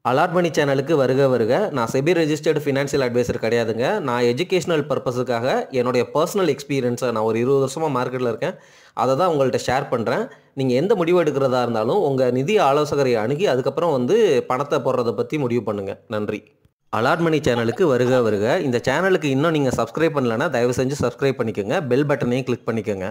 Allot மணி சேனலுக்கு வருக வருக. நான் செபி ரெஜிஸ்டர்டு ஃபினான்ஷியல் அட்வைசர் கிடையாதுங்க. நான் எஜுகேஷனல் பர்பஸுக்காக என்னுடைய பர்சனல் எக்ஸ்பீரியன்ஸை நான் ஒரு 20 வருஷமாக மார்க்கெட்டில் இருக்கேன். அதை தான் உங்கள்கிட்ட ஷேர் பண்ணுறேன். நீங்கள் எந்த முடிவு எடுக்கிறதா இருந்தாலும் உங்கள் நிதி ஆலோசகரை அணுகி அதுக்கப்புறம் பணத்தை போடுறதை பற்றி முடிவு பண்ணுங்கள். நன்றி. அலாட் மணி சேனலுக்கு வருக வருக. இந்த சேனலுக்கு இன்னும் நீங்கள் சப்ஸ்கிரைப் பண்ணலைன்னா தயவு செஞ்சு சப்ஸ்கிரைப் பண்ணிக்கோங்க. பெல் பட்டனையும் கிளிக் பண்ணிக்கோங்க.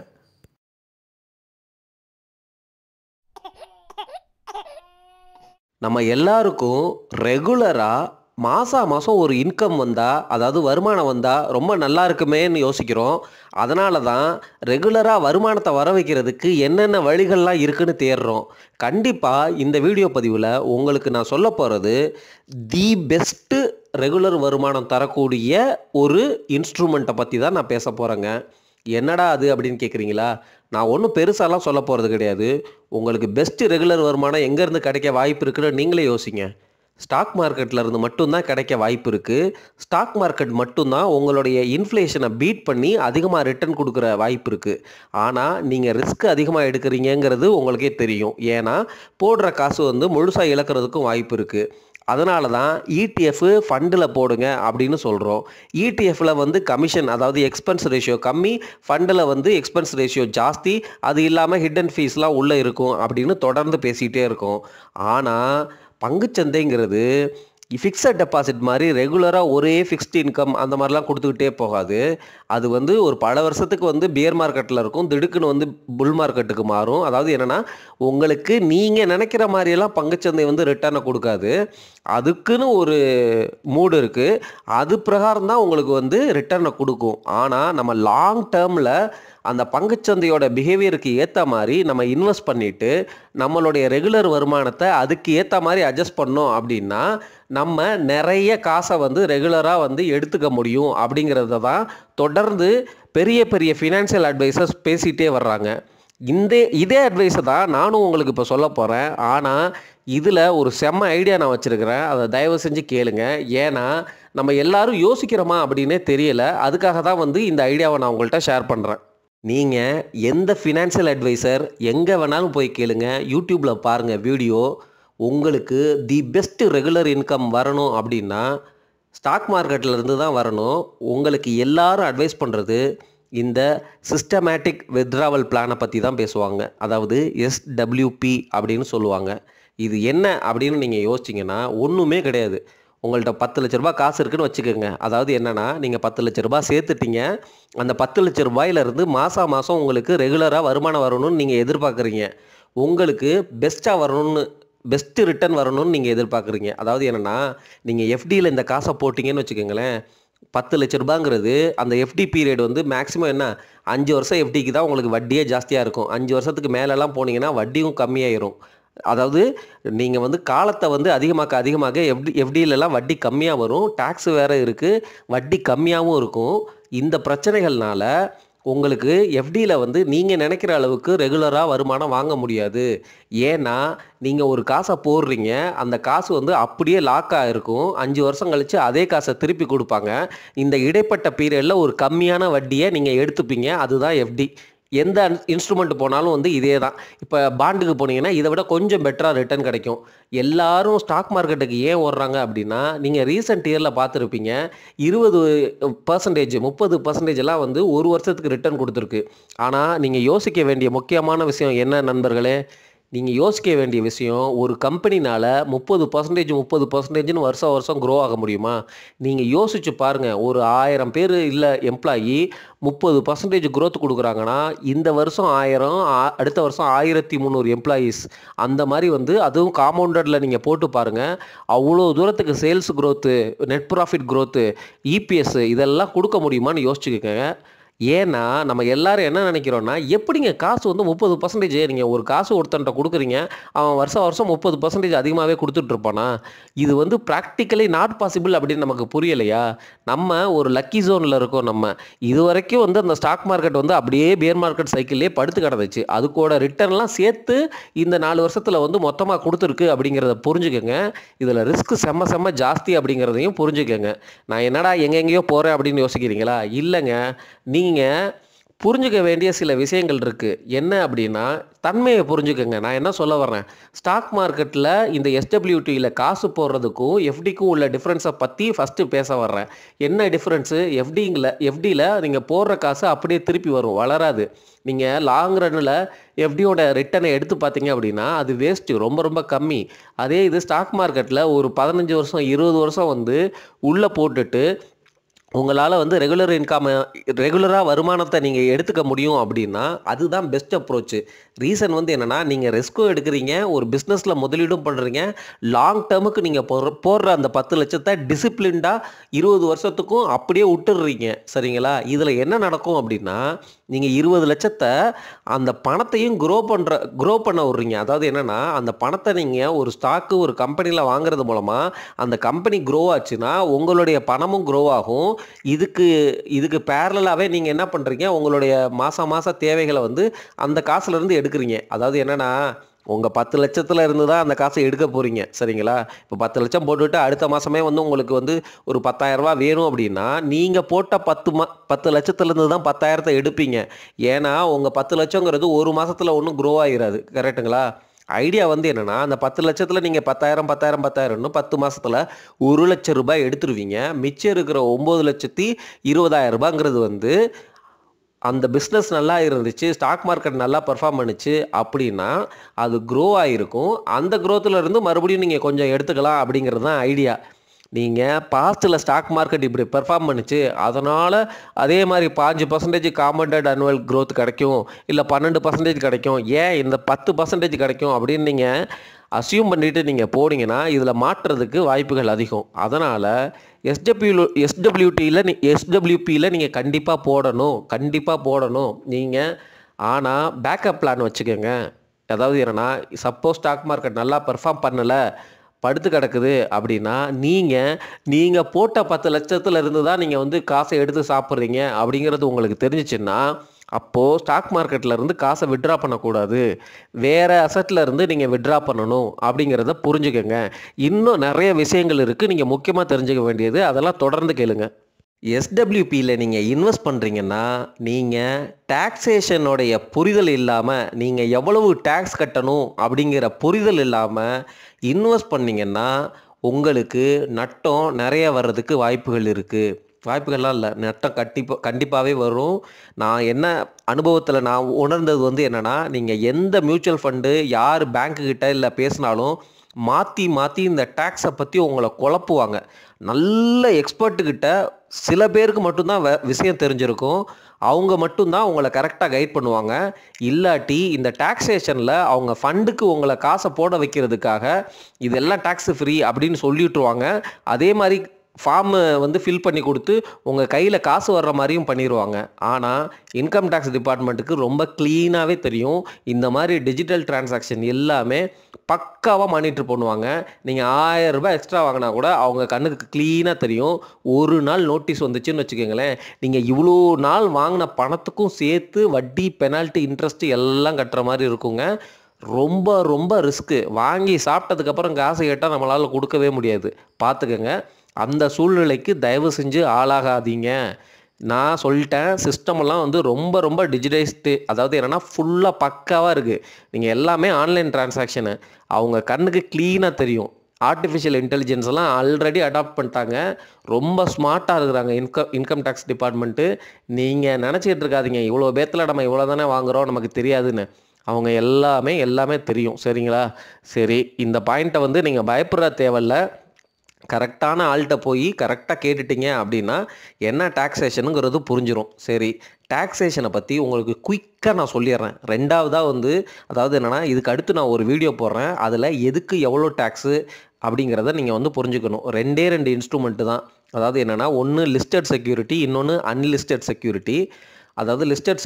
நம்ம எல்லாருக்கும் ரெகுலராக மாதம் ஒரு இன்கம் வந்தால், அதாவது வருமானம் வந்தால் ரொம்ப நல்லா இருக்குமேன்னு யோசிக்கிறோம். அதனால தான் ரெகுலராக வருமானத்தை வர வைக்கிறதுக்கு என்னென்ன வழிகள்லாம் இருக்குன்னு தேடுறோம். கண்டிப்பாக இந்த வீடியோ பதிவில் உங்களுக்கு நான் சொல்ல போகிறது தி பெஸ்ட்டு ரெகுலர் வருமானம் தரக்கூடிய ஒரு இன்ஸ்ட்ருமெண்ட்டை பற்றி தான் நான் பேச போகிறேங்க. என்னடா அது அப்படின்னு கேட்குறீங்களா? நான் ஒன்றும் பெருசாலாம் சொல்ல போகிறது கிடையாது. உங்களுக்கு பெஸ்ட்டு ரெகுலர் வருமானம் எங்கேருந்து கிடைக்க வாய்ப்பு இருக்குன்னு நீங்களே யோசிங்க. ஸ்டாக் மார்க்கெட்டில் இருந்து மட்டும்தான் கிடைக்க வாய்ப்பு இருக்குது. ஸ்டாக் மார்க்கெட் மட்டும்தான் உங்களுடைய இன்ஃப்ளேஷனை பீட் பண்ணி அதிகமாக ரிட்டர்ன் கொடுக்குற வாய்ப்பு இருக்குது. ஆனால் நீங்கள் ரிஸ்க் அதிகமாக எடுக்கிறீங்கிறது உங்களுக்கே தெரியும். ஏன்னா போடுற காசு முழுசாக இழக்கிறதுக்கும் வாய்ப்பு இருக்குது. அதனால தான் இடிஎஃப் ஃபண்டில் போடுங்க அப்படின்னு சொல்கிறோம். இடிஎஃப்பில் கமிஷன், அதாவது எக்ஸ்பென்ஸ் ரேஷியோ கம்மி, ஃபண்டில் எக்ஸ்பென்ஸ் ரேஷியோ ஜாஸ்தி, அது இல்லாமல் ஹிடன் ஃபீஸ்லாம் உள்ளே இருக்கும் அப்படின்னு தொடர்ந்து பேசிகிட்டே இருக்கோம். ஆனால் பங்குச்சந்தைங்கிறது ஃபிக்ஸட் டெபாசிட் மாதிரி ரெகுலராக ஒரே ஃபிக்ஸ்டு இன்கம் அந்த மாதிரிலாம் கொடுத்துக்கிட்டே போகாது. அது ஒரு பல வருஷத்துக்கு பியர் மார்க்கெட்டில் இருக்கும், திடுக்குன்னு புல் மார்க்கெட்டுக்கு மாறும். அதாவது என்னென்னா, உங்களுக்கு நீங்கள் நினைக்கிற மாதிரியெல்லாம் பங்குச்சந்தை ரிட்டர்னை கொடுக்காது. அதுக்குன்னு ஒரு மூடு இருக்குது. அது பிரகாரம் தான் உங்களுக்கு ரிட்டர்னை கொடுக்கும். ஆனால் நம்ம லாங் டேர்மில் அந்த பங்குச்சந்தையோட பிஹேவியருக்கு ஏற்ற மாதிரி நம்ம இன்வெஸ்ட் பண்ணிவிட்டு நம்மளுடைய ரெகுலர் வருமானத்தை அதுக்கு ஏற்ற மாதிரி அட்ஜஸ்ட் பண்ணோம் அப்படின்னா நம்ம நிறைய காசை ரெகுலராக எடுத்துக்க முடியும். அப்படிங்கிறத தான் தொடர்ந்து பெரிய பெரிய ஃபினான்ஷியல் அட்வைசர்ஸ் பேசிகிட்டே வர்றாங்க. இதே அட்வைஸை தான் நானும் உங்களுக்கு இப்போ சொல்ல போகிறேன். ஆனால் இதில் ஒரு செம்ம ஐடியா நான் வச்சுருக்கிறேன். அதை தயவு செஞ்சு கேளுங்க. ஏன்னா நம்ம எல்லாரும் யோசிக்கிறோமா அப்படின்னே தெரியலை. அதுக்காக தான் இந்த ஐடியாவை நான் உங்கள்கிட்ட ஷேர் பண்ணுறேன். நீங்கள் எந்த ஃபினான்ஷியல் அட்வைசர் எங்கே வேணாலும் போய் கேளுங்க, யூடியூப்பில் பாருங்கள் வீடியோ. உங்களுக்கு தி பெஸ்ட்டு ரெகுலர் இன்கம் வரணும் அப்படின்னா ஸ்டாக் மார்க்கெட்டில் இருந்து தான் வரணும். உங்களுக்கு எல்லாரும் அட்வைஸ் பண்ணுறது இந்த சிஸ்டமேட்டிக் வித்ட்ராவல் பிளானை பற்றி தான் பேசுவாங்க. அதாவது SWP அப்படின்னு சொல்லுவாங்க. இது என்ன அப்படின்னு நீங்கள் யோசிச்சிங்கன்னா ஒன்றுமே கிடையாது. உங்கள்கிட்ட 10 லட்ச ரூபா காசு இருக்குன்னு வச்சுக்கோங்க. அதாவது என்னென்னா, நீங்கள் 10 லட்ச ரூபா சேர்த்துட்டீங்க. அந்த 10 லட்ச ரூபாயிலிருந்து மாதம் உங்களுக்கு ரெகுலராக வருமானம் வரணும்னு நீங்கள் எதிர்பார்க்குறீங்க. உங்களுக்கு பெஸ்ட்டாக வரணும்னு, பெஸ்ட்டு ரிட்டர்ன் வரணும்னு நீங்கள் எதிர்பார்க்குறீங்க. அதாவது என்னென்னா, நீங்கள் எஃப்டியில் இந்த காசை போட்டிங்கன்னு வச்சுக்கோங்களேன். 10 லட்ச ரூபாங்கிறது அந்த எஃப்டி பீரியட் மேக்ஸிமம் என்ன, 5 வருஷம் எஃப்டிக்கு தான் உங்களுக்கு வட்டியே ஜாஸ்தியாக இருக்கும். 5 வருஷத்துக்கு மேலெல்லாம் போனீங்கன்னா வட்டியும் கம்மியாயிரும். அதாவது நீங்கள் காலத்தை அதிகமாக எஃப்டியிலலாம் வட்டி கம்மியாக வரும். டேக்ஸ் வேறு இருக்குது, வட்டி கம்மியாகவும் இருக்கும். இந்த பிரச்சனைகள்னால உங்களுக்கு எஃப்டியில் நீங்கள் நினைக்கிற அளவுக்கு ரெகுலராக வருமானம் வாங்க முடியாது. ஏன்னா நீங்கள் ஒரு காசை போடுறீங்க, அந்த காசு அப்படியே லாக்காக இருக்கும். 5 வருஷம் கழித்து அதே காசை திருப்பி கொடுப்பாங்க. இந்த இடைப்பட்ட பீரியடில் ஒரு கம்மியான வட்டியை நீங்கள் எடுத்துப்பீங்க. அதுதான் எஃப்டி. எந்த இன்ஸ்ட்ருமெண்ட் போனாலும் இதே தான். இப்போ பாண்டுக்கு போனீங்கன்னா இதை விட கொஞ்சம் பெட்டராக ரிட்டர்ன் கிடைக்கும். எல்லாரும் ஸ்டாக் மார்க்கெட்டுக்கு ஏன் ஓடுறாங்க அப்படின்னா, நீங்கள் ரீசெண்ட் இயரில் பார்த்துருப்பீங்க, 20%, 30% எல்லாம் ஒரு வருஷத்துக்கு ரிட்டர்ன் கொடுத்துருக்கு. ஆனால் நீங்கள் யோசிக்க வேண்டிய முக்கியமான விஷயம் என்ன நண்பர்களே? நீங்கள் யோசிக்க வேண்டிய விஷயம், ஒரு கம்பெனினால் 30% வருஷம் க்ரோ ஆக முடியுமா? நீங்கள் யோசிச்சு பாருங்கள். ஒரு 1000 பேர் இல்லை எம்ப்ளாயி 30% க்ரோத் கொடுக்குறாங்கன்னா, இந்த வருஷம் 1000, அடுத்த வருஷம் 1300 எம்ப்ளாயீஸ். அந்த மாதிரி அதுவும் காம்பவுண்டடில் நீங்கள் போட்டு பாருங்கள். அவ்வளோ தூரத்துக்கு sales growth, net profit growth, EPS இதெல்லாம் கொடுக்க முடியுமான்னு யோசிச்சுக்கோங்க. ஏன்னா நம்ம எல்லாரும் என்ன நினைக்கிறோன்னா, எப்படிங்க காசு 30% நீங்கள் ஒரு காசு ஒருத்தன்ட்ட கொடுக்குறீங்க, அவன் வருஷம் 30% அதிகமாகவே கொடுத்துட்ருப்பானா? இது ப்ராக்டிக்கலி நாட் பாசிபிள் அப்படின்னு நமக்கு புரியலையா? நம்ம ஒரு லக்கி ஜோனில் இருக்கோம். நம்ம இது வரைக்கும் அந்த ஸ்டாக் மார்க்கெட் அப்படியே பியர் மார்க்கெட் சைக்கிள்லேயே படுத்து கிடந்துச்சு. அதுக்கூட ரிட்டர்ன்லாம் சேர்த்து இந்த 4 வருஷத்தில் மொத்தமாக கொடுத்துருக்கு அப்படிங்கிறத புரிஞ்சுக்கோங்க. இதில் ரிஸ்க் செம்ம ஜாஸ்தி அப்படிங்கிறதையும் புரிஞ்சுக்கோங்க. நான் என்னடா எங்கெங்கேயோ போகிறேன் அப்படின்னு யோசிக்கிறீங்களா? இல்லைங்க. நீங்கள் புரிஞ்சுக்க வேண்டிய சில விஷயங்கள் இருக்குது. என்ன அப்படின்னா, தன்மையை புரிஞ்சுக்கங்க. நான் என்ன சொல்ல வர்றேன், ஸ்டாக் மார்க்கெட்டில் இந்த எஸ்டபிள்யூடியில் காசு போடுறதுக்கும் எஃப்டிக்கும் உள்ள டிஃப்ரென்ஸை பற்றி ஃபஸ்ட்டு பேச வர்றேன். என்ன டிஃப்ரென்ஸு? எஃப்டியில் நீங்கள் போடுற காசு அப்படியே திருப்பி வரும், வளராது. நீங்கள் லாங் ரன்னில் எஃப்டியோட ரிட்டர்னை எடுத்து பார்த்தீங்க அப்படின்னா அது வேஸ்ட்டு, ரொம்ப ரொம்ப கம்மி. அதே இது ஸ்டாக் மார்க்கெட்டில் ஒரு 15 வருஷம் 20 வருஷம் வந்து உள்ளே போட்டுட்டு உங்களால் வந்து ரெகுலராக வருமானத்தை நீங்கள் எடுத்துக்க முடியும் அப்படின்னா அதுதான் பெஸ்ட் அப்ரோச்சு. ரீசன் வந்து என்னென்னா, நீங்கள் ரிஸ்க்கும் எடுக்கிறீங்க, ஒரு பிஸ்னஸில் முதலீடும் பண்ணுறீங்க, லாங் டேர்முக்கு நீங்கள் போடுற அந்த 10 லட்சத்தை டிசிப்ளின்டாக 20 வருஷத்துக்கும் அப்படியே விட்டுடுறீங்க. சரிங்களா? இதில் என்ன நடக்கும் அப்படின்னா, நீங்கள் 20 லட்சத்தை அந்த பணத்தையும் க்ரோ பண்ண விட்றீங்க. அதாவது என்னென்னா, அந்த பணத்தை நீங்கள் ஒரு ஸ்டாக்கு ஒரு கம்பெனியில் வாங்குறது மூலமாக அந்த கம்பெனி க்ரோ ஆச்சுன்னா உங்களுடைய பணமும் க்ரோ ஆகும். இதுக்கு பேரலாகவே நீங்கள் என்ன பண்ணுறீங்க, உங்களுடைய மாதம் தேவைகளை வந்து அந்த காசுலேருந்து எடுக்கிறீங்க. அதாவது என்னென்னா, உங்கள் 10 லட்சத்தில் இருந்து தான் அந்த காசை எடுக்க போகிறீங்க. சரிங்களா? இப்போ 10 லட்சம் போட்டுவிட்டு அடுத்த மாதமே வந்து உங்களுக்கு வந்து ஒரு 10,000 ரூபா வேணும் அப்படின்னா நீங்கள் போட்ட 10 லட்சத்துலேருந்து தான் 10,000 எடுப்பீங்க. ஏன்னா உங்கள் 10 லட்சங்கிறது ஒரு மாதத்தில் ஒன்றும் க்ரோ ஆகிராது. கரெக்டுங்களா? ஐடியா வந்து என்னென்னா, அந்த 10 லட்சத்தில் நீங்கள் 10,000 10 மாதத்தில் 1 லட்சம் ரூபாய் எடுத்துருவீங்க. மிச்சம் இருக்கிற 9,20,000 ரூபாங்கிறது வந்து அந்த பிஸ்னஸ் நல்லா இருந்துச்சு, ஸ்டாக் மார்க்கெட் நல்லா பெர்ஃபார்ம் பண்ணுச்சு அப்படின்னா அது க்ரோ ஆகிருக்கும். அந்த க்ரோத்தில் இருந்து மறுபடியும் நீங்கள் கொஞ்சம் எடுத்துக்கலாம் அப்படிங்கிறது தான் ஐடியா. நீங்கள் பாஸ்ட்டில் ஸ்டாக் மார்க்கெட் இப்படி பெர்ஃபார்ம் பண்ணுச்சு, அதனால் அதே மாதிரி 5% காம்பவுண்டட் ஆனுவல் க்ரோத் கிடைக்கும், இல்லை 12% கிடைக்கும், ஏன் இந்த 10% கிடைக்கும் அப்படின்னு நீங்கள் அசியூம் பண்ணிவிட்டு நீங்கள் போனீங்கன்னா இதில் மாற்றுறதுக்கு வாய்ப்புகள் அதிகம். அதனால் எஸ்டபிள்யூபியில் நீங்கள் கண்டிப்பாக போடணும் நீங்கள். ஆனால் பேக்கப் பிளான் வச்சுக்கோங்க. அதாவது என்னென்னா, சப்போஸ் ஸ்டாக் மார்க்கெட் நல்லா பெர்ஃபார்ம் பண்ணலை, படுத்து கிடக்குது அப்படின்னா நீங்கள் போட்ட 10 லட்சத்தில் இருந்து தான் நீங்கள் வந்து காசை எடுத்து சாப்பிட்றீங்க அப்படிங்கிறது உங்களுக்கு தெரிஞ்சிச்சுன்னா, அப்போது ஸ்டாக் மார்க்கெட்டில் இருந்து காசை விட்ரா பண்ணக்கூடாது, வேறு அசட்டில் இருந்து நீங்கள் விட்ரா பண்ணணும் அப்படிங்கிறத புரிஞ்சுக்கங்க. இன்னும் நிறைய விஷயங்கள் இருக்குது நீங்கள் முக்கியமாக தெரிஞ்சுக்க வேண்டியது, அதெல்லாம் தொடர்ந்து கேளுங்க. எஸ்டபிள்யூபியில் நீங்கள் இன்வெஸ்ட் பண்ணுறீங்கன்னா, நீங்கள் டாக்ஸேஷனுடைய புரிதல் இல்லாமல், நீங்கள் எவ்வளவு டேக்ஸ் கட்டணும் அப்படிங்கிற புரிதல் இல்லாமல் இன்வெஸ்ட் பண்ணிங்கன்னா உங்களுக்கு நட்டம் நிறைய வர்றதுக்கு வாய்ப்புகள் இருக்குது. வாய்ப்புகள்லாம் இல்லை, நட்டம் கண்டிப்பாகவே வரும். நான் என்ன அனுபவத்தில் நான் உணர்ந்தது வந்து என்னென்னா, நீங்கள் எந்த மியூச்சுவல் ஃபண்டு யார் பேங்க்குக்கிட்ட இல்லை பேசினாலும் மாற்றி இந்த டேக்ஸை பற்றி உங்களை குழப்புவாங்க. நல்ல எக்ஸ்பர்ட்டுக்கிட்ட சில பேருக்கு மட்டும்தான் விஷயம் தெரிஞ்சிருக்கும், அவங்க மட்டும்தான் உங்களை கரெக்டாக கைட் பண்ணுவாங்க. இல்லாட்டி இந்த டாக்ஸேஷனில் அவங்க ஃபண்டுக்கு உங்களை காசை போட வைக்கிறதுக்காக இதெல்லாம் டேக்ஸ் ஃப்ரீ அப்படின்னு சொல்லிவிட்டுருவாங்க. அதே மாதிரி ஃபார்மு வந்து ஃபில் பண்ணி கொடுத்து உங்கள் கையில் காசு வர்ற மாதிரியும் பண்ணிடுவாங்க. ஆனால் இன்கம் டேக்ஸ் டிபார்ட்மெண்ட்டுக்கு ரொம்ப க்ளீனாகவே தெரியும், இந்த மாதிரி டிஜிட்டல் டிரான்சாக்ஷன் எல்லாமே பக்காவாக மானிட்டர் பண்ணுவாங்க. நீங்கள் 1000 ரூபாய் எக்ஸ்ட்ரா வாங்கினா கூட அவங்க கண்ணுக்கு க்ளீனாக தெரியும். ஒரு நாள் நோட்டீஸ் வந்துச்சுன்னு வச்சுக்கோங்களேன், நீங்கள் இவ்வளோ நாள் வாங்கின பணத்துக்கும் சேர்த்து வட்டி, பெனால்ட்டி, இன்ட்ரெஸ்ட்டு எல்லாம் கட்டுற மாதிரி இருக்குங்க. ரொம்ப ரொம்ப ரிஸ்க்கு. வாங்கி சாப்பிட்டதுக்கப்புறம் காசு கேட்டால் நம்மளால் கொடுக்கவே முடியாது. பார்த்துக்கங்க. அந்த சூழ்நிலைக்கு தயவு செஞ்சு ஆளாகாதீங்க. நான் சொல்லிட்டேன், சிஸ்டமெல்லாம் வந்து ரொம்ப ரொம்ப டிஜிட்டைஸ்டு. அதாவது என்னென்னா, ஃபுல்லாக பக்காவாக இருக்குது. நீங்கள் எல்லாமே ஆன்லைன் டிரான்சாக்ஷனு அவங்க கண்ணுக்கு க்ளீனாக தெரியும். ஆர்டிஃபிஷியல் இன்டெலிஜென்ஸ் எல்லாம் ஆல்ரெடி அடாப்ட் பண்ணிட்டாங்க. ரொம்ப ஸ்மார்ட்டாக இருக்கிறாங்க இன்கம் டேக்ஸ் டிபார்ட்மெண்ட்டு. நீங்கள் நினச்சிக்கிட்டு இருக்காதீங்க, இவ்வளோ பேத்தில் நம்ம இவ்வளோ தானே வாங்குகிறோம், நமக்கு தெரியாதுன்னு. அவங்க எல்லாமே தெரியும். சரிங்களா? சரி, இந்த பாயிண்ட்டை வந்து நீங்கள் பயப்படுற தேவையில்ல. கரெக்டான ஆள்கிட்ட போய் கரெக்டாக கேட்டுட்டிங்க அப்படின்னா என்ன டாக்ஸேஷனுங்கிறது புரிஞ்சிடும். சரி, டாக்ஸேஷனை பற்றி உங்களுக்கு குயிக்காக நான் சொல்லிடுறேன். ரெண்டாவதாக வந்து, அதாவது என்னென்னா, இதுக்கு அடுத்து நான் ஒரு வீடியோ போடுறேன், அதில் எதுக்கு எவ்வளோ டேக்ஸு அப்படிங்கிறத நீங்கள் வந்து புரிஞ்சுக்கணும். 2 இன்ஸ்ட்ருமெண்ட்டு தான். அதாவது என்னென்னா, ஒன்று லிஸ்டட் செக்யூரிட்டி, இன்னொன்று அன்லிஸ்டட் செக்யூரிட்டி. அதாவது லிஸ்டட்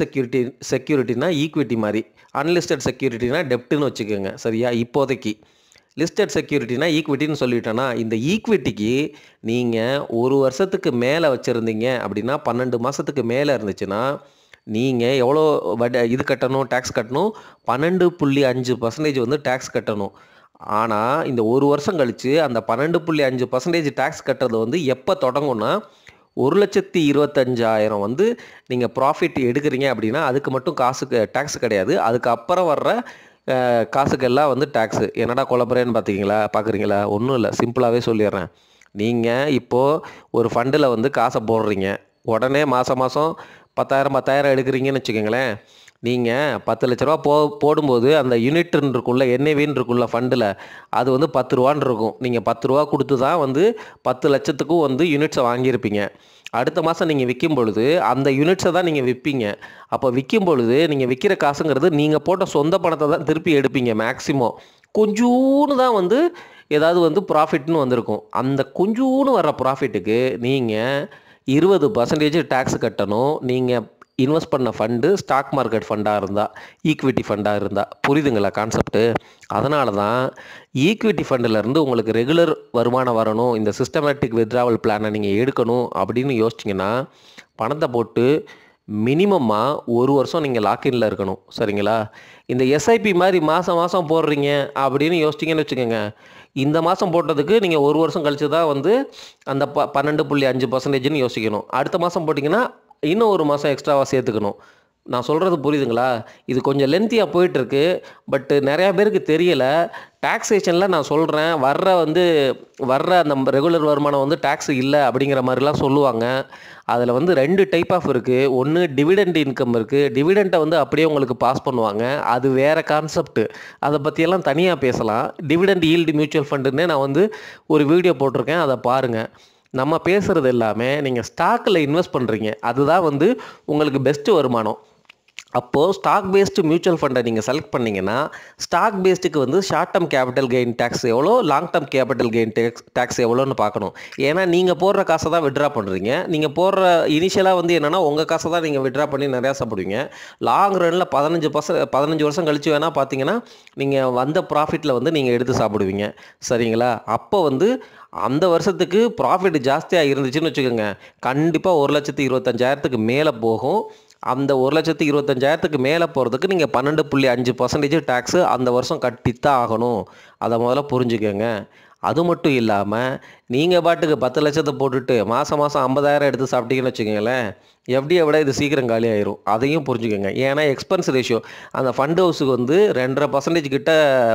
செக்யூரிட்டினா ஈக்விட்டி மாதிரி, அன்லிஸ்டட் செக்யூரிட்டினா டெப்ட்டுன்னு வச்சுக்கோங்க. சரியா? இப்போதைக்கு லிஸ்டட் செக்யூரிட்டினா ஈக்விட்டின்னு சொல்லிட்டேன்னா, இந்த ஈக்விட்டிக்கு நீங்கள் 1 வருஷத்துக்கு மேலே வச்சுருந்தீங்க அப்படின்னா, 12 மாதத்துக்கு மேலே இருந்துச்சுன்னா நீங்கள் எவ்வளோ இது கட்டணும், டேக்ஸ் கட்டணும்? 12.5% வந்து டேக்ஸ் கட்டணும். ஆனால் இந்த 1 வருஷம் கழித்து அந்த 12.5% டேக்ஸ் கட்டுறது வந்து எப்போ தொடங்கும்னா, 1,25,000 வந்து நீங்கள் ப்ராஃபிட் எடுக்கிறீங்க அப்படின்னா அதுக்கு மட்டும் காசுக்கு டேக்ஸ் கிடையாது. அதுக்கப்புறம் வர்ற காசுக்கெல்லாம் வந்து டேக்ஸு. என்னடா குழப்பறேன்னு பார்க்குறீங்களா? ஒன்றும் இல்லை, சிம்பிளாகவே சொல்லிடுறேன். நீங்கள் இப்போது ஒரு ஃபண்டில் வந்து காசை போடுறீங்க. உடனே மாதம் 10,000 எடுக்கிறீங்கன்னு வச்சுக்கோங்களேன். நீங்கள் 10 லட்ச ரூபா போடும்போது அந்த யூனிட்ன்னு இருக்குள்ள என்ஏவின்னு இருக்குள்ள ஃபண்டில் அது வந்து 10 ரூபான்னு இருக்கும். நீங்கள் 10 ரூபா கொடுத்து தான் வந்து 10 லட்சத்துக்கும் வந்து யூனிட்ஸை வாங்கியிருப்பீங்க. அடுத்த மாதம் நீங்கள் விற்கும் பொழுது அந்த யூனிட்ஸை தான் நீங்கள் விற்பீங்க. அப்போ விற்கும் பொழுது நீங்கள் விற்கிற காசுங்கிறது நீங்கள் போட்ட சொந்த பணத்தை தான் திருப்பி எடுப்பீங்க. மேக்ஸிமம் கொஞ்சூன்னு தான் வந்து ஏதாவது வந்து ப்ராஃபிட்னு வந்திருக்கும். அந்த கொஞ்சூன்னு வர்ற ப்ராஃபிட்டுக்கு நீங்கள் 20% டேக்ஸ் கட்டணும். நீங்கள் இன்வெஸ்ட் பண்ண ஃபண்டு ஸ்டாக் மார்க்கெட் ஃபண்டாக இருந்தால், ஈக்விட்டி ஃபண்டாக இருந்தால். புரியுதுங்களா கான்செப்ட்டு? அதனால தான் ஈக்விட்டி ஃபண்டிலேருந்து உங்களுக்கு ரெகுலர் வருமானம் வரணும், இந்த சிஸ்டமேட்டிக் வித்ட்ராவல் பிளானை நீங்கள் எடுக்கணும் அப்படின்னு யோசிச்சிங்கன்னா பணத்தை போட்டு மினிமமாக 1 வருஷம் நீங்கள் லாக்இனில் இருக்கணும். சரிங்களா? இந்த எஸ்ஐபி மாதிரி மாதம் போடுறீங்க அப்படின்னு யோசிச்சிங்கன்னு வச்சுக்கோங்க. இந்த மாதம் போட்டதுக்கு நீங்கள் 1 வருஷம் கழிச்சு தான் வந்து அந்த 12.5%ன்னு யோசிக்கணும். அடுத்த மாதம் போட்டிங்கன்னா இன்னும் 1 மாதம் எக்ஸ்ட்ராவாக சேர்த்துக்கணும். நான் சொல்கிறது புரியுதுங்களா? இது கொஞ்சம் லென்த்தியாக போயிட்டுருக்கு. பட்டு நிறையா பேருக்கு தெரியலை. டாக்ஸேஷனில் நான் சொல்கிறேன், வர்ற அந்த ரெகுலர் வருமானம் வந்து டேக்ஸ் இல்லை அப்படிங்கிற மாதிரிலாம் சொல்லுவாங்க. அதில் வந்து 2 டைப் ஆஃப் இருக்குது. ஒன்று டிவிடெண்ட் இன்கம் இருக்குது. டிவிடெண்ட்டை வந்து அப்படியே உங்களுக்கு பாஸ் பண்ணுவாங்க. அது வேறு கான்செப்ட்டு. அதை பற்றியெல்லாம் தனியாக பேசலாம். டிவிடெண்ட் ஈல்டு மியூச்சுவல் ஃபண்டுன்னே நான் வந்து ஒரு வீடியோ போட்டிருக்கேன், அதை பாருங்கள். நம்ம பேசுகிறது எல்லாமே நீங்கள் ஸ்டாக்கில் இன்வெஸ்ட் பண்ணுறீங்க, அதுதான் வந்து உங்களுக்கு பெஸ்ட்டு வருமானம். அப்போது ஸ்டாக் பேஸ்டு மியூச்சுவல் ஃபண்டை நீங்கள் செலக்ட் பண்ணிங்கன்னா ஸ்டாக் பேஸ்டுக்கு வந்து short term capital gain tax எவ்வளோ, long term capital gain tax எவ்வளோன்னு பார்க்கணும். ஏன்னா நீங்கள் போடுற காசை தான் விட்ரா பண்ணுறீங்க. நீங்கள் போடுற இனிஷியலாக வந்து என்னென்னா உங்கள் காசை தான் நீங்கள் விட்ரா பண்ணி நிறையா சாப்பிடுவீங்க. லாங் ரனில் 15 வருஷம் கழிச்சு வேணால் பார்த்தீங்கன்னா நீங்கள் வந்த ப்ராஃபிட்டில் வந்து நீங்கள் எடுத்து சாப்பிடுவீங்க. சரிங்களா? அப்போ வந்து அந்த வருஷத்துக்கு ப்ராஃபிட் ஜாஸ்தியாக இருந்துச்சுன்னு வச்சுக்கோங்க, கண்டிப்பாக 1,25,000க்கு மேலே போகும். அந்த 1,25,000க்கு மேலே போகிறதுக்கு நீங்கள் 12.5% டேக்ஸு அந்த வருஷம் கட்டித்தான் ஆகணும். அதை முதல்ல புரிஞ்சுக்கோங்க. அது மட்டும் இல்லாமல் நீங்கள் பாட்டுக்கு 10 லட்சத்தை போட்டுட்டு மாதம் 50,000 எடுத்து சாப்பிட்டீங்கன்னு வச்சுக்கோங்களேன், எஃப்டியை விட இது சீக்கிரம் காலி ஆயிரும். அதையும் புரிஞ்சுக்கோங்க. ஏன்னா எக்ஸ்பென்ஸ் ரேஷியோ அந்த ஃபண்ட் ஹவுஸுக்கு வந்து 2.5% கிட்ட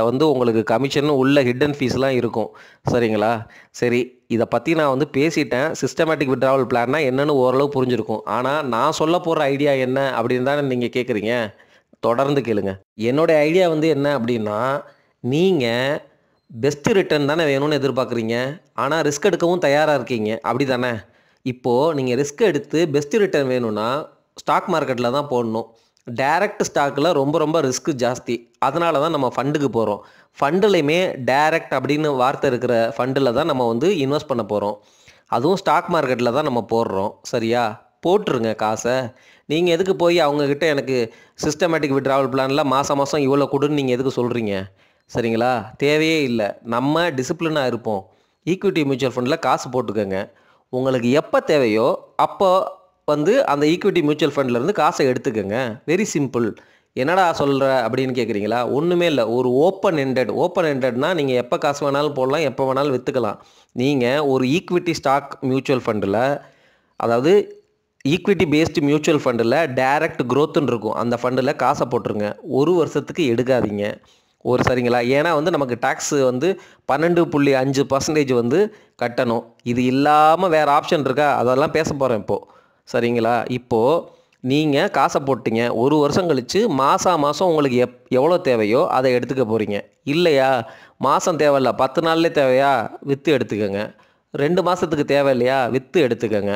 வந்து உங்களுக்கு கமிஷன் உள்ள ஹிடன் ஃபீஸ்லாம் இருக்கும். சரிங்களா? சரி, இதை பற்றி நான் வந்து பேசிட்டேன். சிஸ்டமேட்டிக் வித்ட்ராவல் பிளான்னா என்னென்னு ஓரளவு புரிஞ்சிருக்கும். ஆனால் நான் சொல்ல போகிற ஐடியா என்ன அப்படின்னு தானே நீங்கள் கேட்குறீங்க. தொடர்ந்து கேளுங்க. என்னோடய ஐடியா வந்து என்ன அப்படின்னா, நீங்கள் பெஸ்ட்டு ரிட்டர்ன் தானே வேணும்னு எதிர்பார்க்குறீங்க. ஆனால் ரிஸ்க் எடுக்கவும் தயாராக இருக்கீங்க, அப்படி தானே? இப்போது நீங்கள் ரிஸ்க் எடுத்து பெஸ்ட்டு ரிட்டர்ன் வேணும்னா ஸ்டாக் மார்க்கெட்டில் தான் போடணும். டைரக்ட் ஸ்டாக்கில் ரொம்ப ரிஸ்க்கு ஜாஸ்தி. அதனால தான் நம்ம ஃபண்டுக்கு போகிறோம். ஃபண்டுலையுமே டைரக்ட் அப்படின்னு வார்த்தை இருக்கிற ஃபண்டில் தான் நம்ம வந்து இன்வெஸ்ட் பண்ண போகிறோம். அதுவும் ஸ்டாக் மார்க்கெட்டில் தான் நம்ம போடுறோம். சரியா? போட்டுருங்க காசை. நீங்கள் எதுக்கு போய் அவங்கக்கிட்ட எனக்கு சிஸ்டமேட்டிக் வித்ட்ராவல் பிளானில் மாதம் இவ்வளோ கொடுன்னு நீங்கள் எதுக்கு சொல்கிறீங்க? சரிங்களா? தேவையே இல்லை. நம்ம டிசிப்ளினாக இருப்போம். ஈக்விட்டி மியூச்சுவல் ஃபண்டில் காசு போட்டுக்கோங்க. உங்களுக்கு எப்போ தேவையோ அப்போ வந்து அந்த ஈக்விட்டி மியூச்சுவல் ஃபண்ட்லேருந்து காசை எடுத்துக்கோங்க. Very simple. என்னடா சொல்கிற அப்படின்னு கேட்குறீங்களா? ஒன்றுமே இல்லை. ஒரு ஓப்பன் எண்டட்னா நீங்கள் எப்போ காசு வேணாலும் போடலாம், எப்போ வேணாலும் விற்றுக்கலாம். நீங்கள் ஒரு ஈக்விட்டி ஸ்டாக் மியூச்சுவல் ஃபண்டில், அதாவது ஈக்விட்டி பேஸ்டு மியூச்சுவல் ஃபண்டில் டைரக்ட் க்ரோத்துன்னு இருக்கும், அந்த ஃபண்டில் காசை போட்டுருங்க. 1 வருஷத்துக்கு எடுக்காதீங்க. சரிங்களா? ஏன்னா வந்து நமக்கு டேக்ஸு வந்து 12.5% வந்து கட்டணும். இது இல்லாமல் வேறு ஆப்ஷன் இருக்கா? அதெல்லாம் பேச போகிறேன் இப்போது. சரிங்களா? இப்போது நீங்கள் காசை போட்டிங்க, 1 வருஷம் கழித்து மாதம் உங்களுக்கு எவ்வளோ தேவையோ அதை எடுத்துக்க போகிறீங்க. இல்லையா, மாதம் தேவையில்ல, 10 நாள்லேயே தேவையா, விற்று எடுத்துக்கோங்க. 2 மாதத்துக்கு தேவை இல்லையா, விற்று எடுத்துக்கோங்க.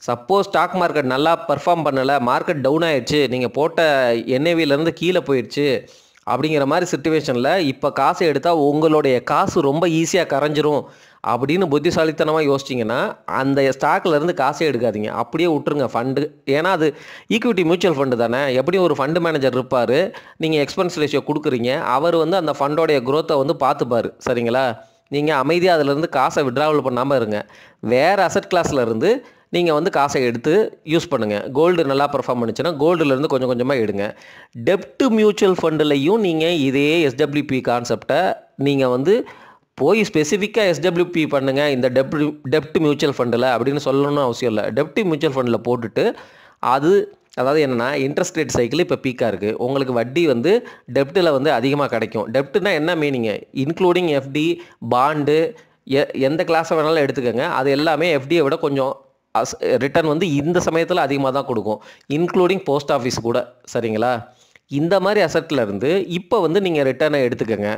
சப்போஸ் ஸ்டாக் மார்க்கெட் நல்லா பர்ஃபார்ம் பண்ணலை, மார்க்கெட் டவுன் ஆகிடுச்சு, நீங்கள் போட்ட என்ஏவிலேருந்து கீழே போயிடுச்சு அப்படிங்கிற மாதிரி சிச்சுவேஷனில் இப்போ காசை எடுத்தால் உங்களுடைய காசு ரொம்ப ஈஸியாக கரைஞ்சிரும் அப்படின்னு புத்திசாலித்தனமாக யோசிச்சிங்கன்னா அந்த ஸ்டாக்லேருந்து காசே எடுக்காதீங்க. அப்படியே விட்டுருங்க ஃபண்டு. ஏன்னா அது ஈக்விட்டி மியூச்சுவல் ஃபண்டு தானே. எப்படியும் ஒரு ஃபண்டு மேனேஜர் இருப்பார். நீங்கள் எக்ஸ்பென்ஸ் ரேஷியோ கொடுக்குறீங்க, அவர் வந்து அந்த ஃபண்டோடைய க்ரோத்தை வந்து பார்த்துப்பார். சரிங்களா? நீங்கள் அமைதியாக அதிலேருந்து காசை விட்ராவல் பண்ணாமல் இருங்க. வேறு அசட் கிளாஸில் இருந்து நீங்கள் வந்து காசை எடுத்து யூஸ் பண்ணுங்கள். கோல்டு நல்லா பர்ஃபார்ம் பண்ணிச்சுன்னா கோல்டுலேருந்து கொஞ்சம் கொஞ்சமாக எடுங்க. டெப்ட் மியூச்சுவல் ஃபண்டுலையும் நீங்கள் இதே எஸ்டபிள்யூபி கான்செப்டை நீங்கள் வந்து போய் ஸ்பெசிஃபிக்காக எஸ்டபிள்யூபி பண்ணுங்கள் இந்த டெப்ட் மியூச்சுவல் ஃபண்டில் அப்படின்னு சொல்லணும்னு அவசியம் இல்லை. டெப்ட் மியூச்சுவல் ஃபண்டில் போட்டுட்டு அதாவது என்னென்னா இன்ட்ரெஸ்ட் ரேட் சைக்கிள் இப்போ பீக்காக இருக்குது. உங்களுக்கு வட்டி வந்து டெப்ட்டில் வந்து அதிகமாக கிடைக்கும். டெப்ட்னா என்ன மீனிங்கு? இன்க்ளூடிங் எஃப்டி, பாண்டு, எந்த கிளாஸை வேணாலும் எடுத்துக்கோங்க. அது எல்லாமே எஃப்டியை விட கொஞ்சம் ரிட்டர்ன் வந்து இந்த சமயத்தில் அதிகமாக தான் கொடுக்கும், இன்க்ளூடிங் போஸ்ட் ஆஃபீஸ் கூட. சரிங்களா? இந்த மாதிரி அசட்டில் இருந்து இப்போ வந்து நீங்கள் ரிட்டர்னை எடுத்துக்கோங்க.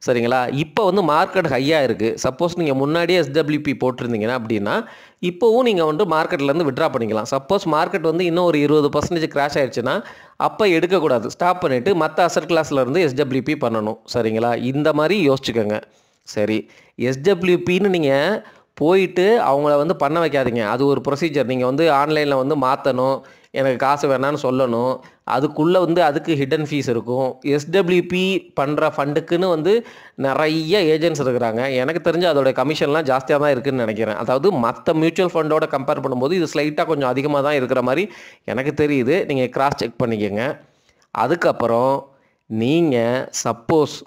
சரிங்களா? இப்போ வந்து மார்க்கெட் ஹையாக இருக்குது. சப்போஸ் நீங்கள் முன்னாடியே எஸ்டபிள்யூபி போட்டிருந்தீங்கன்னா அப்படின்னா இப்போவும் நீங்கள் வந்து மார்க்கெட்லேருந்து விட்ரா பண்ணிக்கலாம். சப்போஸ் மார்க்கெட் வந்து இன்னும் ஒரு 20% கிராஷ் ஆயிடுச்சுன்னா அப்போ எடுக்கக்கூடாது, ஸ்டாப் பண்ணிவிட்டு மற்ற அசட் கிளாஸ்லேருந்து எஸ்டபிள்யூபி பண்ணணும். சரிங்களா? இந்த மாதிரி யோசிச்சுக்கோங்க. சரி, எஸ்டபிள்யூபின்னு நீங்கள் போயிட்டு அவங்கள வந்து பண்ண வைக்காதீங்க. அது ஒரு ப்ரொசீஜர். நீங்கள் வந்து ஆன்லைனில் வந்து மாற்றணும், எனக்கு காசு வேணான்னு சொல்லணும். அதுக்குள்ளே வந்து அதுக்கு ஹிடன் ஃபீஸ் இருக்கும். எஸ்டபிள்யூபி பண்ணுற ஃபண்டுக்குன்னு வந்து நிறைய ஏஜென்ட்ஸ் இருக்கிறாங்க. எனக்கு தெரிஞ்சு அதோடய கமிஷன்லாம் ஜாஸ்தியாக தான் இருக்குதுன்னு நினைக்கிறேன். அதாவது மற்ற மியூச்சுவல் ஃபண்டோட கம்பேர் பண்ணும்போது இது ஸ்லைட்டாக கொஞ்சம் அதிகமாக தான் இருக்கிற மாதிரி எனக்கு தெரியுது. நீங்கள் கிராஸ் செக் பண்ணிக்கோங்க. அதுக்கப்புறம் நீங்கள் சப்போஸ்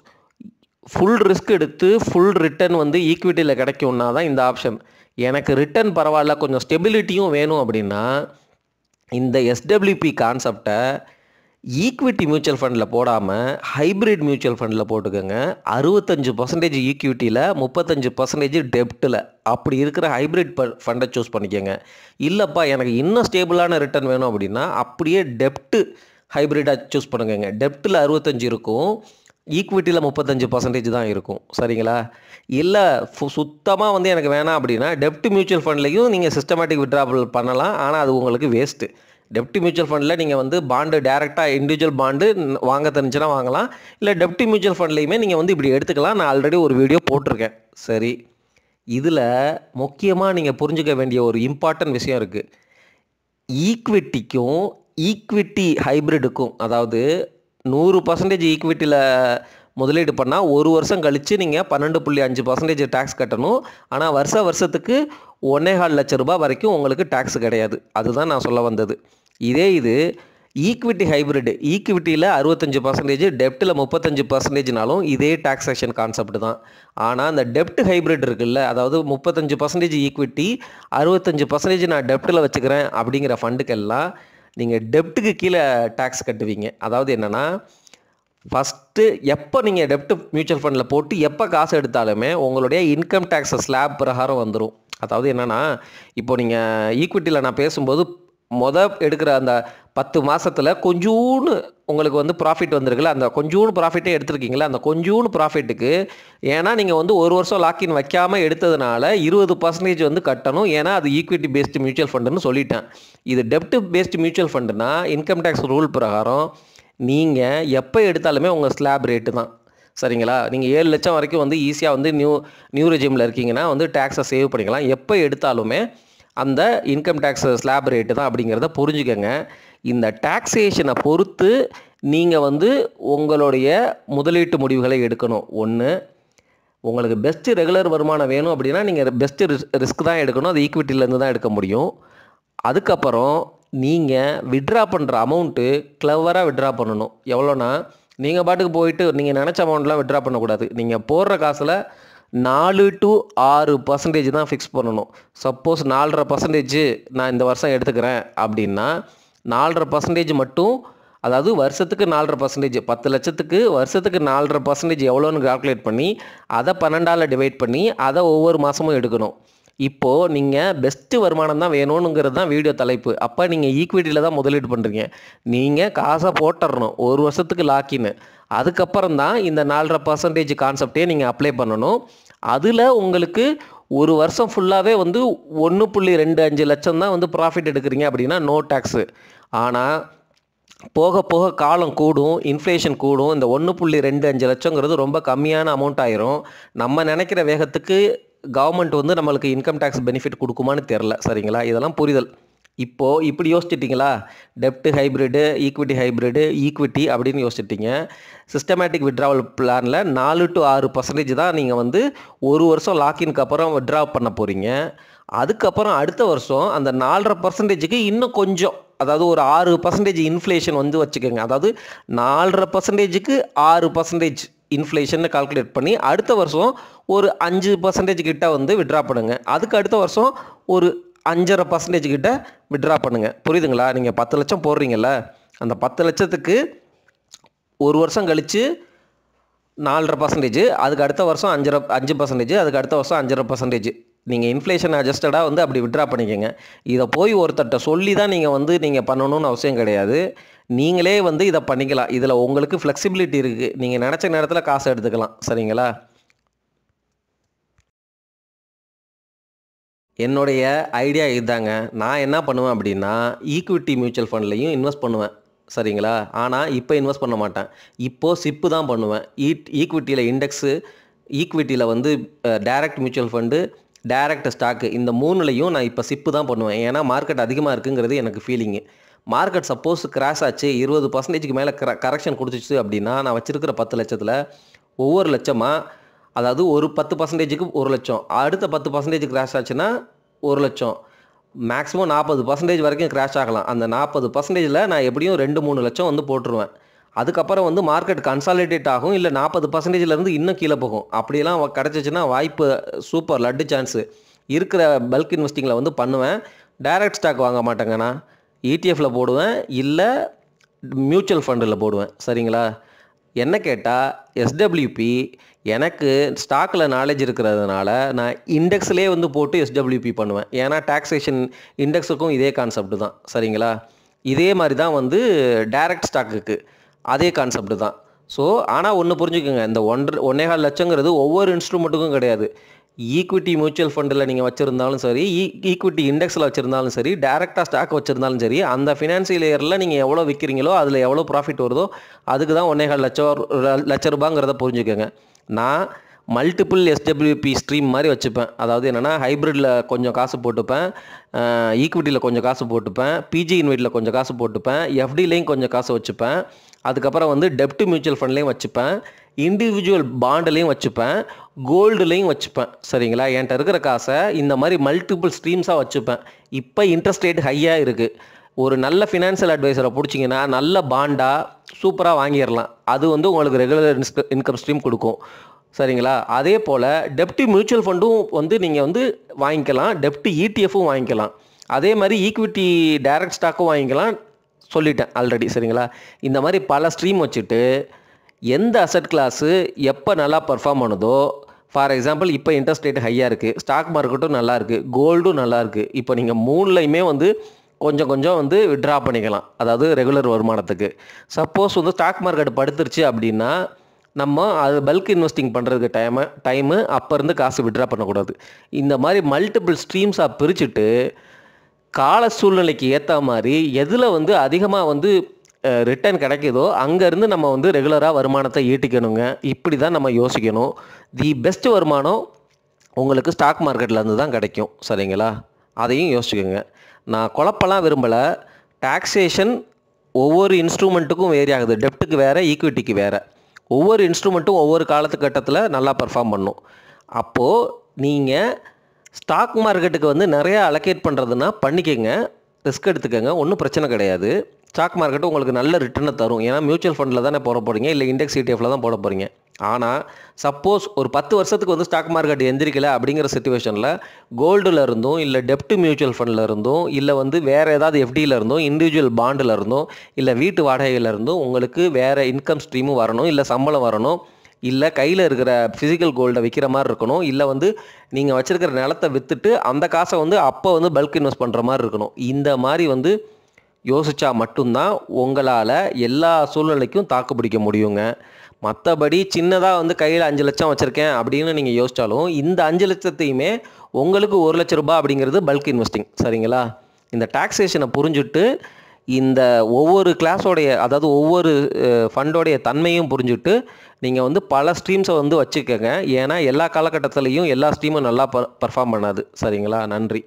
ஃபுல் ரிஸ்க் எடுத்து ஃபுல் ரிட்டர்ன் வந்து ஈக்விட்டியில் கிடைக்கும்னா தான் இந்த ஆப்ஷன். எனக்கு ரிட்டர்ன் பரவாயில்ல, கொஞ்சம் ஸ்டெபிலிட்டியும் வேணும் அப்படின்னா இந்த எஸ்டபிள்யூபி கான்செப்டை ஈக்விட்டி மியூச்சுவல் ஃபண்டில் போடாமல் ஹைப்ரிட் மியூச்சுவல் ஃபண்டில் போட்டுக்கோங்க. 65% ஈக்விட்டியில், 35% டெப்ட்டில், அப்படி இருக்கிற ஹைப்ரிட் ஃபண்டை சூஸ் பண்ணிக்கோங்க. இல்லைப்பா எனக்கு இன்னும் ஸ்டேபிளான ரிட்டர்ன் வேணும் அப்படின்னா அப்படியே டெப்ட்டு ஹைப்ரிட்டாக சூஸ் பண்ணுங்க. டெப்ட்டில் 65 இருக்கும், ஈக்விட்டியில் 35% தான் இருக்கும். சரிங்களா? இல்லை சுத்தமாக வந்து எனக்கு வேணாம் அப்படின்னா டெப்ட் மியூச்சுவல் ஃபண்ட்லேயும் நீங்கள் சிஸ்டமேட்டிக் விட்ராவல் பண்ணலாம். ஆனால் அது உங்களுக்கு வேஸ்ட்டு. டெப்ட் மியூச்சுவல் ஃபண்டில் நீங்கள் வந்து பாண்டு டேரெக்டாக இண்டிவிஜுவல் பாண்டு வாங்க தெரிஞ்சுன்னா வாங்கலாம். இல்லை டெப்ட் மியூச்சுவல் ஃபண்ட்லேயுமே நீங்கள் வந்து இப்படி எடுத்துக்கலாம். நான் ஆல்ரெடி ஒரு வீடியோ போட்டிருக்கேன். சரி, இதில் முக்கியமாக நீங்கள் புரிஞ்சுக்க வேண்டிய ஒரு இம்பார்ட்டன்ட் விஷயம் இருக்குது. ஈக்விட்டிக்கும் ஈக்விட்டி ஹைப்ரிடுக்கும், அதாவது 100% ஈக்விட்டியில் முதலீடு பண்ணால் ஒரு வருஷம் கழித்து நீங்கள் 12.5% டேக்ஸ் கட்டணும். ஆனால் வருஷத்துக்கு 1.25 லட்ச ரூபாய் வரைக்கும் உங்களுக்கு டேக்ஸ் கிடையாது. அதுதான் நான் சொல்ல வந்தது. இது ஈக்விட்டி ஹைப்ரிட், ஈக்விட்டியில் 65%, டெப்ட்டில் 35%னாலும் இதே டாக்ஸேஷன் கான்செப்ட் தான். ஆனால் அந்த டெப்ட் ஹைப்ரிட் இருக்குல்ல, அதாவது 35% ஈக்விட்டி, 65% நான் டெப்ட்டில் வச்சுக்கிறேன் அப்படிங்கிற ஃபண்டுக்கெல்லாம் நீங்கள் டெப்ட்டுக்கு கீழே டேக்ஸ் கட்டுவீங்க. அதாவது என்னென்னா, ஃபஸ்ட்டு எப்போ நீங்கள் டெப்ட் மியூச்சுவல் ஃபண்டில் போட்டு எப்போ காசு எடுத்தாலுமே உங்களுடைய இன்கம் டேக்ஸ் ஸ்லாப் பிரகாரம் வந்துடும். அதாவது என்னென்னா, இப்போ நீங்கள் ஈக்விட்டியில் நான் பேசும்போது எடுக்கிற அந்த 10 மாதத்தில் கொஞ்சூன்னு உங்களுக்கு வந்து ப்ராஃபிட் வந்திருக்குல்ல, அந்த கொஞ்சூன்னு ப்ராஃபிட்டே எடுத்துருக்கீங்களா, அந்த கொஞ்சூன்னு ப்ராஃபிட்டுக்கு ஏன்னா நீங்கள் வந்து ஒரு வருஷம் லாக்இன் வைக்காமல் எடுத்ததுனால 20% வந்து கட்டணும். ஏன்னா அது ஈக்விட்டி பேஸ்டு மியூச்சுவல் ஃபண்டுன்னு சொல்லிட்டேன். இது டெப்ட் பேஸ்டு மியூச்சுவல் ஃபண்டுனா இன்கம் டேக்ஸ் ரூல் பிரகாரம் நீங்கள் எப்போ எடுத்தாலுமே உங்கள் ஸ்லாப் ரேட்டு தான். சரிங்களா? நீங்கள் 7 லட்சம் வரைக்கும் வந்து ஈஸியாக வந்து நியூ ரெஜிமில் இருக்கீங்கன்னா வந்து டேக்ஸை சேவ் பண்ணிக்கலாம். எப்போ எடுத்தாலுமே அந்த இன்கம் டேக்ஸ் ஸ்லாப் ரேட்டு தான் அப்படிங்கிறத புரிஞ்சுக்கங்க. இந்த டாக்ஸேஷனை பொறுத்து நீங்கள் வந்து உங்களுடைய முதலீட்டு முடிவுகளை எடுக்கணும். ஒன்று, உங்களுக்கு பெஸ்ட்டு ரெகுலர் வருமானம் வேணும் அப்படின்னா நீங்கள் பெஸ்ட்டு ரிஸ்க் தான் எடுக்கணும். அது ஈக்விட்டிலேருந்து தான் எடுக்க முடியும். அதுக்கப்புறம் நீங்கள் விட்ரா பண்ணுற அமௌண்ட்டு கிளவராக விட்ரா பண்ணணும். எவ்வளோனா, நீங்கள் பாட்டுக்கு போயிட்டு நீங்கள் நினச்ச அமௌண்ட்லாம் விட்ரா பண்ணக்கூடாது. நீங்கள் போடுற காசில் 4 to 6% தான் ஃபிக்ஸ் பண்ணணும். சப்போஸ் 4.5% நான் இந்த வருஷம் எடுத்துக்கிறேன் அப்படின்னா 4.5% மட்டும், அதாவது வருஷத்துக்கு 4.5%, 10 லட்சத்துக்கு வருஷத்துக்கு 4.5% எவ்வளோன்னு கால்குலேட் பண்ணி அதை 12ஆல் டிவைட் பண்ணி அதை ஒவ்வொரு மாதமும் எடுக்கணும். இப்போது நீங்கள் பெஸ்ட்டு வருமானம் தான் வேணுங்கிறது தான் வீடியோ தலைப்பு. அப்போ நீங்கள் ஈக்விட்டியில் தான் முதலீடு பண்ணுறீங்க. நீங்கள் காசை போட்டுறணும் ஒரு வருஷத்துக்கு லாக்கின்னு. அதுக்கப்புறம் தான் இந்த 4.5% கான்செப்டே நீங்கள் அப்ளை பண்ணணும். அதில் உங்களுக்கு ஒரு வருஷம் ஃபுல்லாகவே வந்து 1.25 லட்சம் தான் வந்து ப்ராஃபிட் எடுக்கிறீங்க அப்படின்னா நோ டேக்ஸு. ஆனால் போக போக காலம் கூடும், இன்ஃப்ளேஷன் கூடும். இந்த 1.25 லட்சங்கிறது ரொம்ப கம்மியான அமௌண்ட் ஆயிரும். நம்ம நினைக்கிற வேகத்துக்கு கவர்மெண்ட் வந்து நம்மளுக்கு இன்கம் டேக்ஸ் பெனிஃபிட் கொடுக்குமான்னு தெரில. சரிங்களா? இதெல்லாம் புரிதல். இப்போது இப்படி யோசிச்சிட்டிங்களா? டெப்ட் ஹைப்ரிடு, ஈக்விட்டி ஹைப்ரிடு, ஈக்விட்டி அப்படின்னு யோசிச்சிட்டிங்க. சிஸ்டமேட்டிக் விட்ராவல் பிளானில் 4 to 6% தான் நீங்கள் வந்து ஒரு வருஷம் லாக்இன்க்கு அப்புறம் விட்ரா பண்ண போகிறீங்க. அதுக்கப்புறம் அடுத்த வருஷம் அந்த 4.5%க்கு இன்னும் கொஞ்சம், அதாவது ஒரு 6% இன்ஃப்ளேஷன் வந்து வச்சுக்கோங்க. அதாவது 4.5%க்கு 6% இன்ஃப்ளேஷன் கால்குலேட் பண்ணி அடுத்த வருஷம் ஒரு 5% கிட்ட வந்து விட்ரா பண்ணுங்கள். அதுக்கு அடுத்த வருஷம் ஒரு 5.5% கிட்ட விட்ரா பண்ணுங்கள். புரியுதுங்களா? நீங்கள் 10 லட்சம் போடுறீங்கல்ல, அந்த 10 லட்சத்துக்கு ஒரு வருஷம் கழித்து 4.5%, அதுக்கு அடுத்த வருஷம் 5%, அதுக்கு அடுத்த வருஷம் 5.5%. நீங்கள் இன்ஃப்ளேஷன் அட்ஜஸ்டடாக வந்து அப்படி விட்ரா பண்ணிக்கோங்க. இதை போய் ஒருத்தர்கிட்ட சொல்லி தான் நீங்கள் பண்ணணும்னு அவசியம் கிடையாது. நீங்களே வந்து இதை பண்ணிக்கலாம். இதில் உங்களுக்கு ஃப்ளெக்சிபிலிட்டி இருக்குது. நீங்கள் நினச்ச நேரத்தில் காசை எடுத்துக்கலாம். சரிங்களா? என்னுடைய ஐடியா இதுதாங்க. நான் என்ன பண்ணுவேன் அப்படின்னா, ஈக்விட்டி மியூச்சுவல் ஃபண்ட்லையும் இன்வெஸ்ட் பண்ணுவேன். சரிங்களா? ஆனால் இப்போ இன்வெஸ்ட் பண்ண மாட்டேன். இப்போது சிப்பு தான் பண்ணுவேன். ஈக்விட்டியில் இண்டெக்ஸு, ஈக்விட்டியில் வந்து direct mutual fund, direct stock, இந்த 3லையும் நான் இப்போ சிப்பு தான் பண்ணுவேன். ஏன்னா மார்க்கெட் அதிகமாக இருக்குங்கிறது எனக்கு ஃபீலிங்கு. மார்க்கெட் சப்போஸ் கிராஷ் ஆச்சு, 20%க்கு மேலே கரெக்ஷன் கொடுத்துச்சு அப்படின்னா, நான் வச்சுருக்கிற 10 லட்சத்தில் ஒவ்வொரு லட்சமாக, அதாவது ஒரு 10%க்கு 1 லட்சம், அடுத்த 10% கிராஷ் ஆச்சுன்னா 1 லட்சம், மேக்ஸிமம் 40% வரைக்கும் கிராஷ் ஆகலாம். அந்த 40%ல் நான் எப்படியும் 2-3 லட்சம் வந்து போட்டுருவேன். அதுக்கப்புறம் வந்து மார்க்கெட் கன்சாலிடேட் ஆகும், இல்லை 40%லேருந்து இன்னும் கீழே போகும். அப்படியெல்லாம் கிடச்சிச்சின்னா வாய்ப்பு சூப்பர், லட்டு சான்ஸு. இருக்கிற பல்க் இன்வெஸ்டிங்கில் வந்து பண்ணுவேன். டைரக்ட் ஸ்டாக் வாங்க மாட்டேங்க. நான் ETF போடுவேன், இல்லை மியூச்சுவல் ஃபண்டில் போடுவேன். சரிங்களா? என்ன கேட்டால் SWP எனக்கு ஸ்டாக்கில் நாலேஜ் இருக்கிறதுனால நான் இண்டெக்ஸ்லேயே வந்து போட்டு SWP பண்ணுவேன். ஏன்னா டாக்ஸேஷன் இண்டெக்ஸுக்கும் இதே கான்செப்ட் தான். சரிங்களா? இதே மாதிரி தான் வந்து டைரக்ட் ஸ்டாக்குக்கு அதே கான்செப்ட் தான். ஸோ ஆனால் ஒன்று புரிஞ்சுக்கோங்க, இந்த 1.25 லட்சங்கிறது ஒவ்வொரு இன்ஸ்ட்ருமெண்ட்டுக்கும் கிடையாது. ஈக்விட்டி மியூச்சுவல் ஃபண்டில் நீங்கள் வச்சுருந்தாலும் சரி, ஈக்விட்டி இண்டெக்ஸில் வச்சுருந்தாலும் சரி, டேரெக்டாக ஸ்டாக் வச்சுருந்தாலும் சரி, அந்த ஃபினான்சியல் இயரில் நீங்கள் எவ்வளோ விற்கிறீங்களோ அதில் எவ்வளோ ப்ராஃபிட் வருதோ அதுக்கு தான் 1.25 லட்ச ரூபாங்கிறத புரிஞ்சுக்கோங்க. நான் மல்டிபிள் SWP ஸ்ட்ரீம் மாதிரி வச்சுப்பேன். அதாவது என்னென்னா, ஹைப்ரிட்டில் கொஞ்சம் காசு போட்டுப்பேன், ஈக்விட்டியில் கொஞ்சம் காசு போட்டுப்பேன், பிஜி இன்வெட்டில் கொஞ்சம் காசு போட்டுப்பேன், FDலையும் கொஞ்சம் காசு வச்சுப்பேன், அதுக்கப்புறம் வந்து டெப்ட் மியூச்சுவல் ஃபண்ட்லேயும் வச்சுப்பேன், இண்டிவிஜுவல் பாண்டுலேயும் வச்சுப்பேன், கோல்டுலேயும் வச்சுப்பேன். சரிங்களா? என்கிட்ட இருக்கிற காசை இந்த மாதிரி மல்டிபிள் ஸ்ட்ரீம்ஸாக வச்சுப்பேன். இப்போ இன்ட்ரெஸ்ட் ரேட் ஹையாக இருக்குது. ஒரு நல்ல ஃபினான்ஷியல் அட்வைசரை பிடிச்சிங்கன்னா நல்ல பாண்டாக சூப்பராக வாங்கிடலாம். அது வந்து உங்களுக்கு ரெகுலர் இன்கம் ஸ்ட்ரீம் கொடுக்கும். சரிங்களா? அதே போல் டெப்ட் மியூச்சுவல் ஃபண்டும் வந்து நீங்கள் வந்து வாங்கிக்கலாம், டெப்ட் ETFும் வாங்கிக்கலாம், அதே மாதிரி ஈக்விட்டி டைரக்ட் ஸ்டாக்கும் வாங்கிக்கலாம். சொல்லிட்டேன் ஆல்ரெடி. சரிங்களா? இந்த மாதிரி பல ஸ்ட்ரீம் வச்சுட்டு எந்த அசட் கிளாஸு எப்போ நல்லா பர்ஃபார்ம் பண்ணுதோ, ஃபார் எக்ஸாம்பிள் இப்போ இன்ட்ரெஸ்ட் ரேட் ஹையாக இருக்குது, ஸ்டாக் மார்க்கெட்டும் நல்லா இருக்குது, கோல்டும் நல்லா இருக்குது. இப்போ நீங்கள் 3லையுமே வந்து கொஞ்சம் கொஞ்சம் வந்து விட்ரா பண்ணிக்கலாம், அதாவது ரெகுலர் வருமானத்துக்கு. சப்போஸ் வந்து ஸ்டாக் மார்க்கெட் படுத்துருச்சு அப்படின்னா நம்ம அது பல்க் இன்வெஸ்டிங் பண்ணுறதுக்கு டைமு அப்போ இருந்து காசு விட்ரா பண்ணக்கூடாது. இந்த மாதிரி மல்டிபிள் ஸ்ட்ரீம்ஸாக பிரிச்சுட்டு கால சூழ்நிலைக்கு ஏற்ற மாதிரி எதில் வந்து அதிகமாக வந்து ரிட்டர்ன் கிடைக்குதோ அங்கேருந்து நம்ம வந்து ரெகுலராக வருமானத்தை ஈட்டிக்கணுங்க. இப்படி தான் நம்ம யோசிக்கணும். தி பெஸ்ட் வருமானம் உங்களுக்கு ஸ்டாக் மார்க்கெட்லேருந்து தான் கிடைக்கும். சரிங்களா? அதையும் யோசிச்சுக்கோங்க. நான் குழப்பெல்லாம் விரும்பலை. டாக்ஸேஷன் ஒவ்வொரு இன்ஸ்ட்ருமெண்ட்டுக்கும் வேரி ஆகுது. டெப்ட்டுக்கு வேறு, ஈக்விட்டிக்கு வேறு. ஒவ்வொரு இன்ஸ்ட்ருமெண்ட்டும் ஒவ்வொரு காலத்துக்கட்டத்தில் நல்லா பர்ஃபார்ம் பண்ணும். அப்போது நீங்கள் ஸ்டாக் மார்க்கெட்டுக்கு வந்து நிறையா அலோகேட் பண்ணுறதுன்னா பண்ணிக்கங்க, ரிஸ்க் எடுத்துக்கோங்க, ஒன்றும் பிரச்சனை கிடையாது. ஸ்டாக் மார்க்கெட்டு உங்களுக்கு நல்ல ரிட்டர்னை தரும். ஏன்னா மியூச்சுவல் ஃபண்டில் தானே போட போகிறீங்க, இல்லை இண்டெக்ஸ் ETFில் தான் போட போகிறீங்க. ஆனால் சப்போஸ் ஒரு 10 வருஷத்துக்கு வந்து ஸ்டாக் மார்க்கெட் எந்திரிக்கலை அப்படிங்கிற சிச்சுவேஷனில் கோல்டில் இருந்தும், இல்லை டெப்ட் மியூச்சுவல் ஃபண்டில் இருந்தும், இல்லை வந்து வேறு ஏதாவது FDயில் இருந்தும், இண்டிவிஜுவல் பாண்டில் இருந்தும், இல்லை வீட்டு வாடகையில் இருந்தும் உங்களுக்கு வேறு இன்கம் ஸ்ட்ரீமும் வரணும், இல்லை சம்பளம் வரணும், இல்லை கையில் இருக்கிற ஃபிசிக்கல் கோல்டை விற்கிற மாதிரி இருக்கணும், இல்லை வந்து நீங்கள் வச்சுருக்கிற நிலத்தை விற்றுட்டு அந்த காசை வந்து அப்போ வந்து பல்க் இன்வெஸ்ட் பண்ணுற மாதிரி இருக்கணும். இந்த மாதிரி வந்து யோசித்தா மட்டும்தான் உங்களால் எல்லா சூழ்நிலைக்கும் தாக்கு பிடிக்க முடியுங்க. மற்றபடி சின்னதாக வந்து கையில் 5 லட்சம் வச்சுருக்கேன் அப்படின்னு நீங்கள் யோசித்தாலும் இந்த 5 லட்சத்தையுமே உங்களுக்கு 1 லட்ச ரூபாய் அப்படிங்கிறது பல்க் இன்வெஸ்டிங். சரிங்களா? இந்த டாக்ஸேஷனை புரிஞ்சுட்டு இந்த ஒவ்வொரு கிளாஸோடைய, அதாவது ஒவ்வொரு ஃபண்டோடைய தன்மையும் புரிஞ்சுட்டு நீங்கள் வந்து பல ஸ்ட்ரீம்ஸை வந்து வச்சுக்கோங்க. ஏன்னா எல்லா காலகட்டத்திலையும் எல்லா ஸ்ட்ரீமும் நல்லா பர்ஃபார்ம் பண்ணாது. சரிங்களா? நன்றி.